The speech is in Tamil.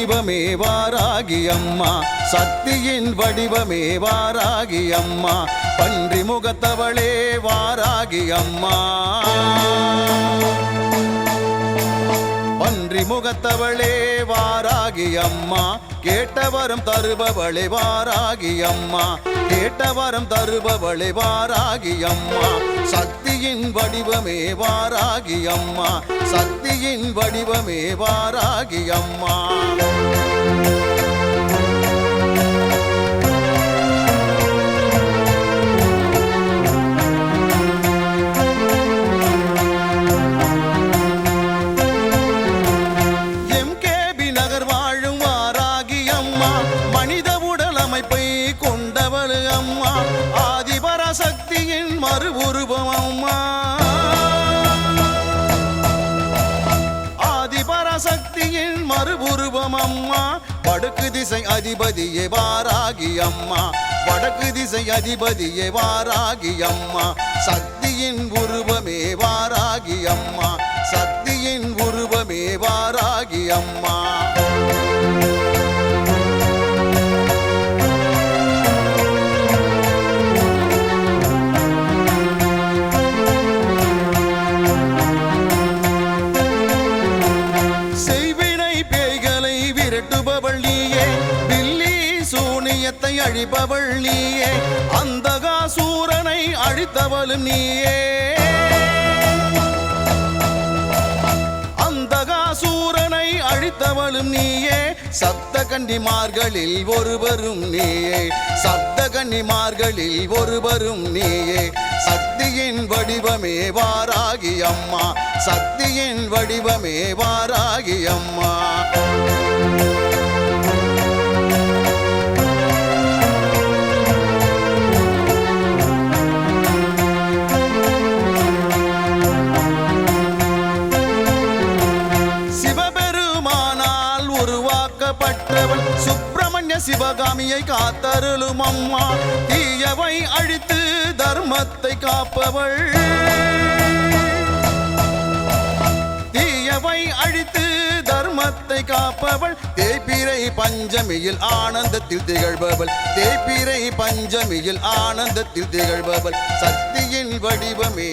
வடிவமே வாராகி அம்மா, சக்தியின் வடிவமே வாராகி அம்மா, பன்றி முகத்தவளே வாராகி அம்மா, பன்றி முகத்தவளே வாராகி அம்மா, கேட்டவரம் தருபவளே வாராகி அம்மா, கேட்டவரம் தருபவளே வாராகி அம்மா, சக்தியின் வடிவமே வாராகி அம்மா, சக்தியின் வடிவமே வாராகி அம்மா. கொண்டவள் அம்மா, ஆதிபராசக்தியின் மறு உருவம் அம்மா, ஆதிபராசக்தியின் மறு உருவம் அம்மா, வடக்கு திசை அதிபதியே வாராகி அம்மா, வடக்கு திசை அதிபதியே வாராகி அம்மா, சக்தியின் உருவமே வாராகி அம்மா, சக்தியின் உருவமே வாராகி அம்மா. அழிப்பவள் நீயே, அந்தகாசூரனை அழித்தவளும் நீயே, அந்தகாசூரனை அழித்தவளும் நீயே, சப்த கன்னிமார்களில் ஒருவரும் நீயே, சப்த கன்னிமார்களில் ஒருவரும் நீயே, சக்தியின் வடிவமே வாராகி அம்மா, சக்தியின் வடிவமே வாராகி அம்மா. உருவாக்கப்பட்டவள் சுப்பிரமணிய சிவகாமியை காத்தருளும் அம்மா, தீயவை அழித்து தர்மத்தை காப்பவள், தீயவை அழித்து தர்மத்தை காப்பவள், தேய்பிறை பஞ்சமியில் ஆனந்தத்தில் திகழ்பவள், தேய்பிறை பஞ்சமியில் ஆனந்தத்தில் திகழ்பவள், சக்தியின் வடிவமே